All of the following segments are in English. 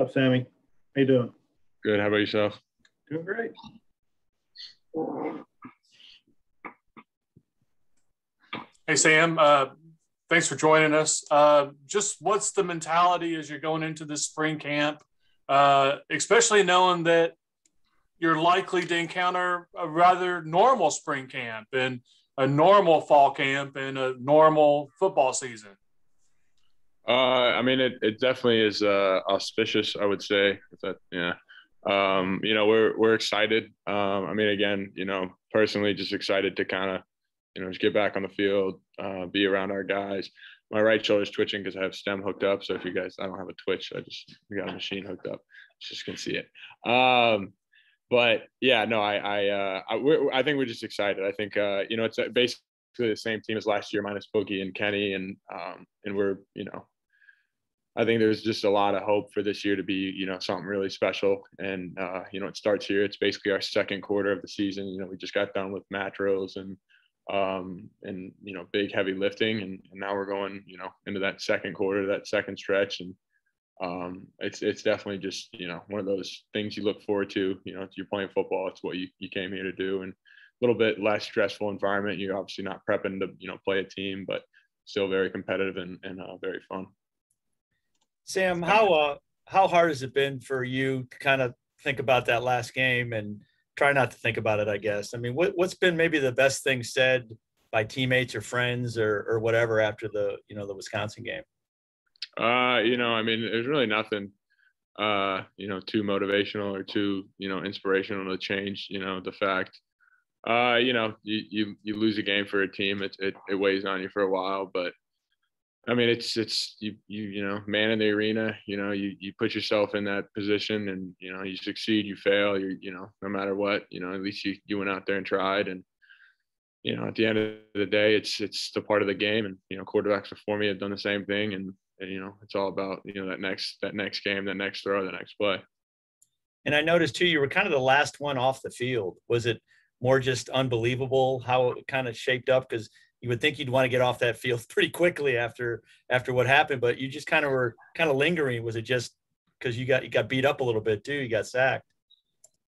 up, Sammy? How you doing? Good. How about yourself? Doing great. Hey, Sam. Thanks for joining us. Just what's the mentality as you're going into this spring camp, especially knowing that you're likely to encounter a rather normal spring camp and a normal fall camp and a normal football season? I mean, it definitely is auspicious, I would say. Yeah. We're excited. I mean, again, personally, just excited to kind of, just get back on the field, be around our guys. My right shoulder's twitching because I have stem hooked up. So if you guys, I don't have a twitch. We got a machine hooked up. Just can see it. But yeah, no, I think we're just excited. I think, it's basically the same team as last year minus Boogie and Kenny. And we're, I think there's just a lot of hope for this year to be, something really special. And, it starts here. It's basically our second quarter of the season. We just got done with mat drills and big heavy lifting. And now we're going, into that second quarter, that second stretch. And it's definitely just, one of those things you look forward to, you're playing football. It's what you came here to do. And a little bit less stressful environment. You're obviously not prepping to, play a team, but still very competitive and very fun. Sam, how hard has it been for you to kind of think about that last game and try not to think about it, I guess? I mean, what's been maybe the best thing said by teammates or friends or whatever after the Wisconsin game? I mean, there's really nothing, too motivational or too, inspirational to change, the fact, you lose a game for a team. It weighs on you for a while, but I mean, it's you man in the arena, you put yourself in that position and, you succeed, you fail, no matter what, at least you went out there and tried. And, at the end of the day, it's the part of the game. And, quarterbacks before me have done the same thing. And it's all about, that next game, that next throw, the next play. And I noticed too, you were kind of the last one off the field. Was it more just unbelievable how it kind of shaped up? Because you would think you'd want to get off that field pretty quickly after what happened, but you just kind of were lingering. Was it just because you got beat up a little bit too? You got sacked.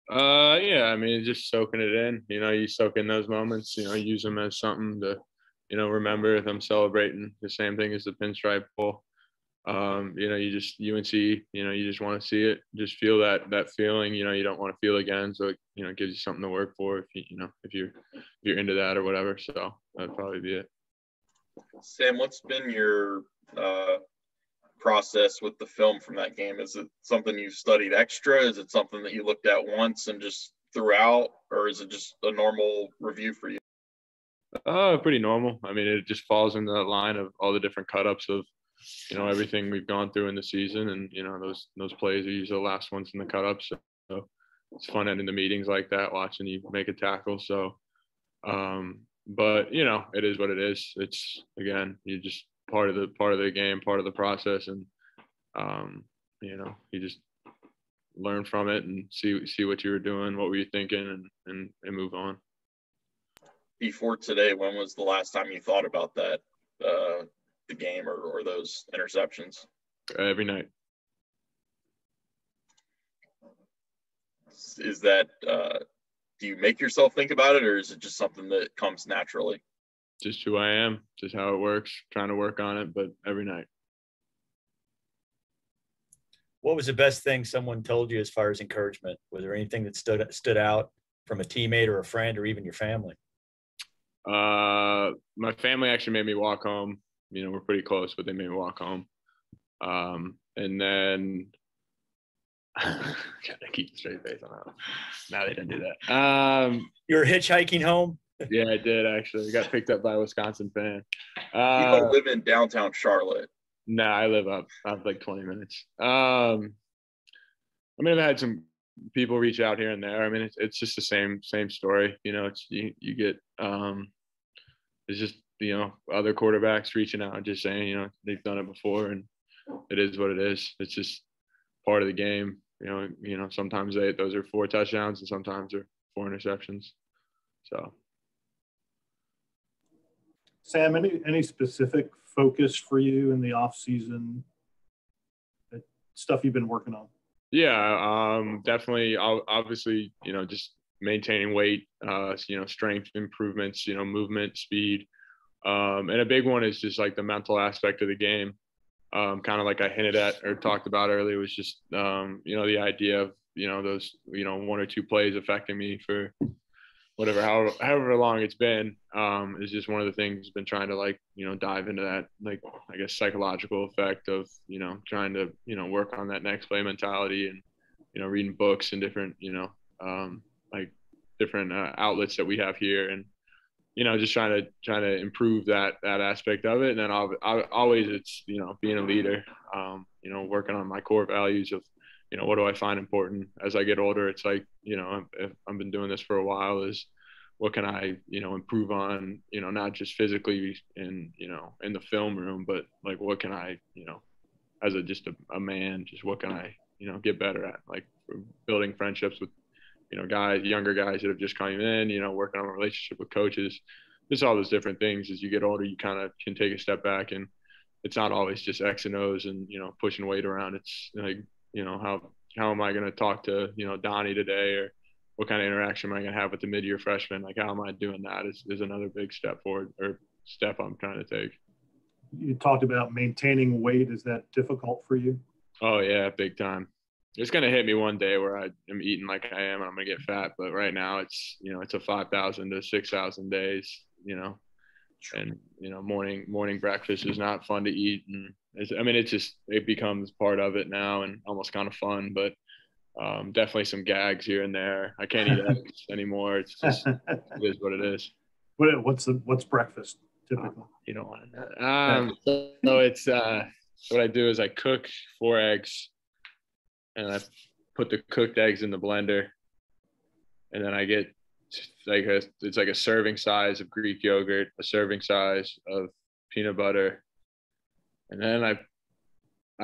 Yeah, I mean, just soaking it in. You soak in those moments. Use them as something to, remember. If I'm celebrating the same thing as the pinstripe bowl, you just UNC. You just want to see it. Just feel that feeling. You don't want to feel again. So it gives you something to work for if you're into that or whatever. So that'd probably be it. Sam, what's been your process with the film from that game? Is it something you studied extra? Is it something that you looked at once and just threw out, or is it just a normal review for you? Pretty normal. I mean, it just falls into that line of all the different cut-ups of everything we've gone through in the season, and those plays are usually the last ones in the cut-ups. So it's fun ending the meetings like that, watching you make a tackle. So but it is what it is. It's, again, you just part of the game, part of the process, and you just learn from it and see what you were doing, what were you thinking, and move on. Before today, when was the last time you thought about that, the game or those interceptions? Every night. Is that do you make yourself think about it, or is it just something that comes naturally? Just who I am, just how it works, trying to work on it, but every night. What was the best thing someone told you as far as encouragement? Was there anything that stood out from a teammate or a friend or even your family? My family actually made me walk home. We're pretty close, but they made me walk home. And then gotta keep a straight face on that. No, they didn't do that. You were hitchhiking home? Yeah, I did actually. I got picked up by a Wisconsin fan. You don't live in downtown Charlotte? No, I live up like 20 minutes. I mean, I've had some people reach out here and there. I mean, it's just the same story. It's you get it's just other quarterbacks reaching out and just saying they've done it before, and it is what it is. It's just part of the game. Sometimes those are 4 touchdowns and sometimes they're 4 interceptions. So, Sam, any specific focus for you in the off season? Stuff you've been working on? Yeah, definitely. Obviously, just maintaining weight, strength improvements, movement, speed. And a big one is just like the mental aspect of the game. Kind of like I hinted at or talked about earlier was just, the idea of, those, one or two plays affecting me for whatever, however long it's been, is just one of the things I've been trying to like, dive into that, like, I guess, psychological effect of, trying to, work on that next play mentality and, reading books and different, like different outlets that we have here. And, just trying to improve that aspect of it. And then always it's, being a leader, working on my core values of, what do I find important as I get older? It's like, if I've been doing this for a while, is what can I, improve on, not just physically in the film room, but like, what can I, as just a man, just what can I, get better at, like building friendships with, younger guys that have just come in, working on a relationship with coaches, just all those different things. As you get older, you kind of can take a step back, and it's not always just X and O's and, pushing weight around. It's like, how am I going to talk to, Donnie today, or what kind of interaction am I going to have with the mid-year freshman? Like, how am I doing that is another big step forward, or step I'm trying to take. You talked about maintaining weight. Is that difficult for you? Oh yeah, big time. It's going to hit me one day where I am eating like I am and I'm going to get fat. But right now it's, it's a 5,000 to 6,000 days, and, morning breakfast is not fun to eat. And it becomes part of it now and almost kind of fun, but definitely some gags here and there. I can't eat eggs anymore. It's just, it is what it is. What's breakfast typically? You don't want to know. So it's, what I do is I cook 4 eggs, and I put the cooked eggs in the blender, and then I get it's like a serving size of Greek yogurt, a serving size of peanut butter, and then I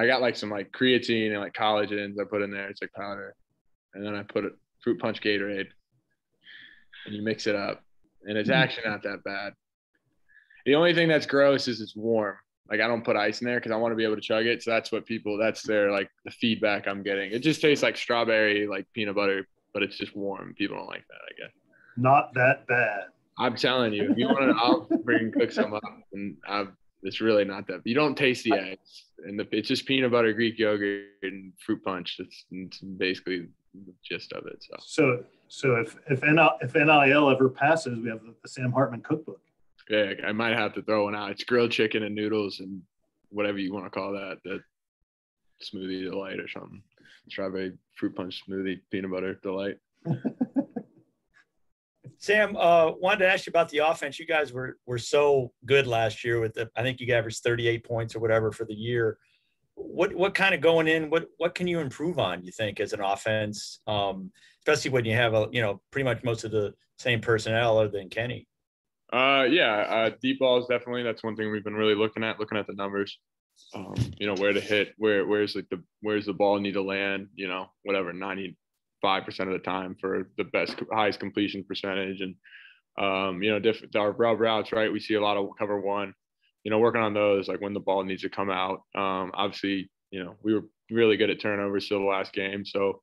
got like some like creatine and like collagens I put in there. It's like powder, and then I put a fruit punch Gatorade, and you mix it up, and it's actually not that bad. The only thing that's gross is it's warm. Like, I don't put ice in there because I want to be able to chug it. So that's their, like, the feedback I'm getting. It just tastes like strawberry, like peanut butter, but it's just warm. People don't like that, I guess. Not that bad. I'm telling you, if you want to, I'll cook some up, and it's really not that. You don't taste the eggs, and it's just peanut butter, Greek yogurt, and fruit punch. It's basically the gist of it. So if NIL ever passes, we have the Sam Hartman cookbook. Yeah, I might have to throw one out. It's grilled chicken and noodles and whatever you want to call that smoothie delight or something. Strawberry fruit punch smoothie, peanut butter delight. Sam, wanted to ask you about the offense. You guys were so good last year I think you averaged 38 points or whatever for the year. What kind of going in, what can you improve on, you think, as an offense, especially when you have pretty much most of the same personnel other than Kenny? Deep balls, definitely. That's one thing we've been really looking at the numbers. Where to hit, where's the ball need to land, whatever, 95% of the time for the highest completion percentage. And, our rub routes, right? We see a lot of cover one, working on those, like when the ball needs to come out. Obviously, we were really good at turnovers still the last game. So,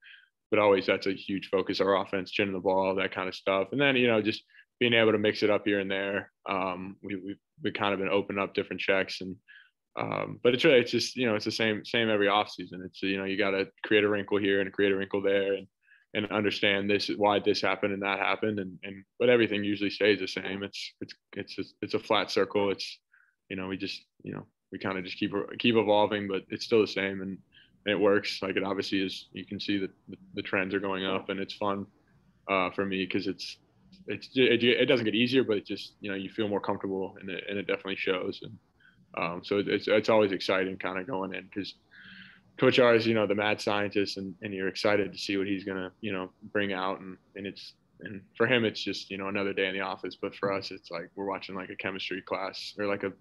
but always that's a huge focus, our offense, chinning the ball, that kind of stuff. And then, just being able to mix it up here and there. We've kind of been opening up different checks, and but it's just, it's the same every offseason. It's, you got to create a wrinkle here and create a wrinkle there, and understand this is why this happened and that happened, but everything usually stays the same. It's a flat circle. It's, we kind of just keep evolving, but it's still the same, and it works. Like, it obviously is. You can see that the trends are going up, and it's fun for me because it doesn't get easier, but it just, you feel more comfortable, and it definitely shows. And so it's always exciting kind of going in, because Coach R is, the mad scientist, and you're excited to see what he's going to, bring out. And for him, it's just, another day in the office. But for us, it's like we're watching like a chemistry class or like a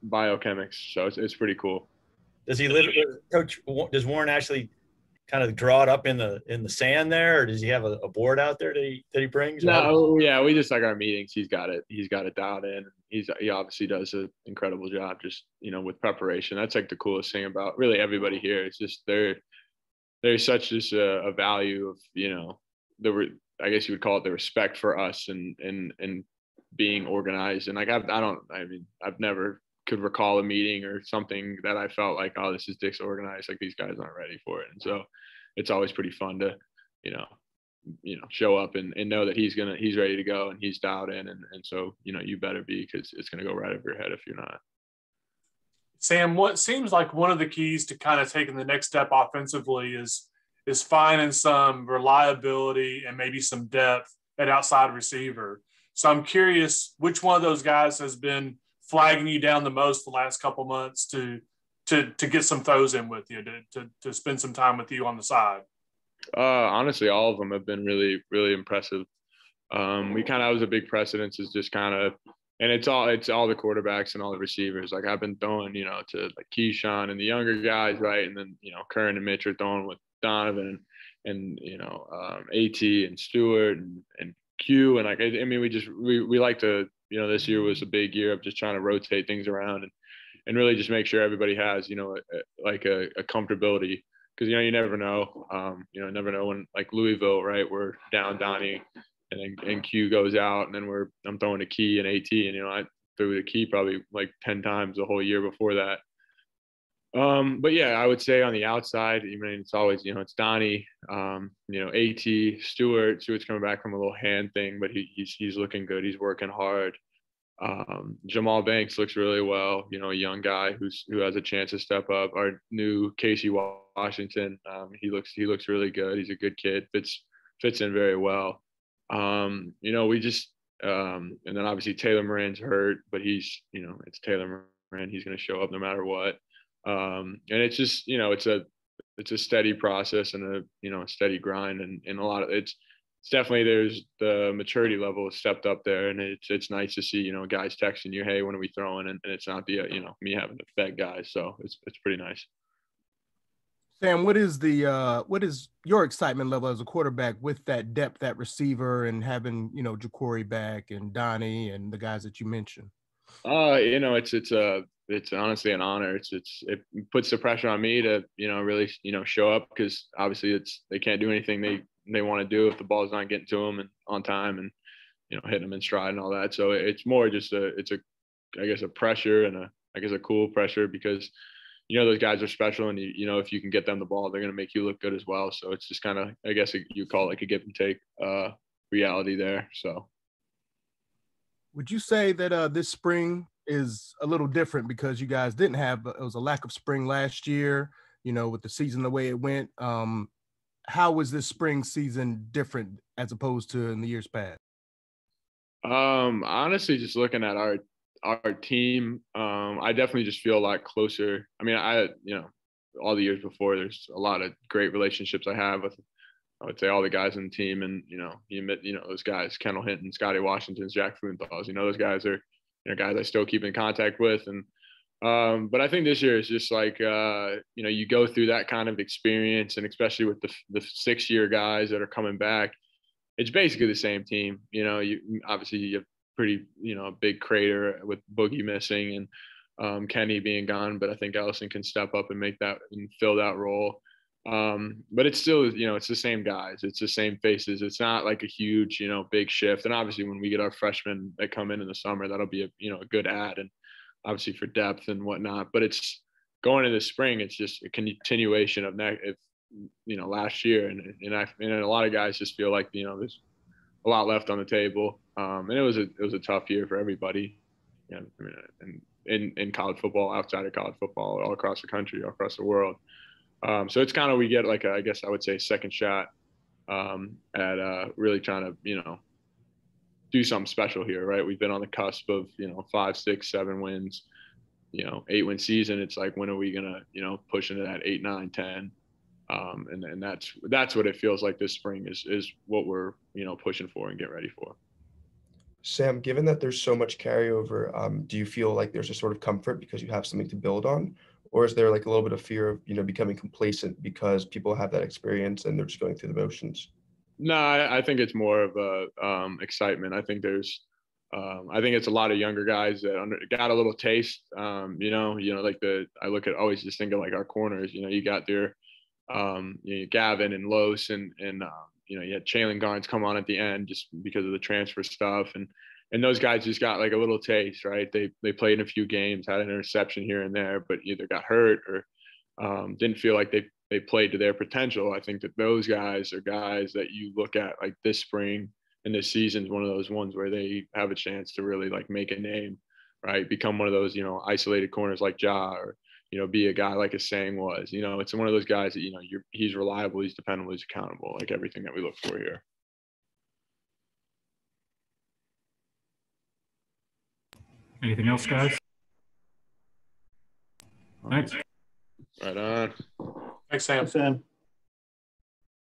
biochemics. So it's pretty cool. Does Warren actually kind of draw it up in the sand there, or does he have a board out there that he brings? No, yeah, we just, like, our meetings, he's got it dialed in. He obviously does an incredible job just, with preparation. That's like the coolest thing about really everybody here. It's just there's such just a value of, I guess you would call it the respect for us and being organized. And like, I've never could recall a meeting or something that I felt like, oh, this is disorganized. Like these guys aren't ready for it. And so it's always pretty fun to, show up and know that he's ready to go and he's dialed in. And so, you better be, because it's going to go right over your head if you're not. Sam, what seems like one of the keys to kind of taking the next step offensively is finding some reliability and maybe some depth at outside receiver. So I'm curious, which one of those guys has been flagging you down the most the last couple months to get some throws in with you, to spend some time with you on the side? Honestly, all of them have been really, really impressive. We kind of was a big precedence is just kind of, and it's all the quarterbacks and all the receivers. Like I've been throwing, to like Keyshawn and the younger guys, right? And then, Curran and Mitch are throwing with Donovan and AT and Stewart and Q. And like, we like to, this year was a big year of just trying to rotate things around and really just make sure everybody has, a comfortability. Because, you never know, never know when, like Louisville, right, we're down Donnie and Q goes out, and then I'm throwing a Key and AT, and, I threw the Key probably like 10 times the whole year before that. But yeah, I would say on the outside, it's always, it's Donnie, AT, Stewart's coming back from a little hand thing, but he's looking good. He's working hard. Jamal Banks looks really well, a young guy who has a chance to step up. Our new Casey Washington, he looks really good. He's a good kid, fits in very well. We just and then obviously Taylor Moran's hurt, but he's, it's Taylor Moran. He's going to show up no matter what. And it's just, it's a steady process and a steady grind, and a lot of it's definitely, there's the maturity level has stepped up there, and it's nice to see, guys texting you, hey, when are we throwing? And it's not the, me having to beg guys. So it's pretty nice. Sam, what is your excitement level as a quarterback with that depth at receiver and having, Ja'Cory back and Donnie and the guys that you mentioned? It's honestly an honor. It puts the pressure on me to, really, show up, because obviously they can't do anything they want to do if the ball's not getting to them and on time and, hitting them in stride and all that. So it's more just a pressure and a cool pressure, because, those guys are special, and if you can get them the ball, they're going to make you look good as well. So it's just kind of, you call it like a give and take reality there. So. Would you say that this spring is a little different because you guys didn't have, it was a lack of spring last year, with the season the way it went? How was this spring season different as opposed to in the years past? Honestly, just looking at our team, I definitely just feel a lot closer. I mean, all the years before, there's a lot of great relationships I have with, I would say, all the guys on the team, and those guys, Kendall Hinton, Scotty Washington, Jack Funthals, those guys are guys I still keep in contact with. And but I think this year is just like you go through that kind of experience, and especially with the 6-year guys that are coming back, it's basically the same team. You obviously you have pretty a big crater with Boogie missing and Kenny being gone, but I think Ellison can step up and make that and fill that role. But it's still, it's the same guys, it's the same faces. It's not like a huge, big shift. And obviously when we get our freshmen that come in the summer, that'll be a good add, and obviously for depth and whatnot. But it's going into the spring, it's just a continuation of last year. And a lot of guys just feel like, there's a lot left on the table. And it was a tough year for everybody. And in college football, outside of college football, all across the country, all across the world. So it's kind of, we get like I guess I would say second shot at really trying to, do something special here, right? We've been on the cusp of, 5, 6, 7 wins, 8-win season. It's like, when are we going to, push into that 8, 9, 10? And that's what it feels like this spring is what we're, pushing for and get ready for. Sam, given that there's so much carryover, do you feel like there's a sort of comfort because you have something to build on? Or is there like a little bit of fear of, becoming complacent because people have that experience and they're just going through the motions? No, I think it's more of a excitement. I think I think it's a lot of younger guys that got a little taste. I look at always just thinking like our corners. You got Gavin and Los and you had Jalen Garnes come on at the end just because of the transfer stuff. And those guys just got like a little taste, right? They played in a few games, had an interception here and there, but either got hurt or didn't feel like they played to their potential. I think that those guys are guys that you look at like this spring and this season is one of those ones where they have a chance to really like make a name, right? Become one of those, isolated corners like Ja, or, be a guy like a Sang was. It's one of those guys that, he's reliable, he's dependable, he's accountable, like everything that we look for here. Anything else, guys? Thanks. Right on. Thanks, Sam. Sam.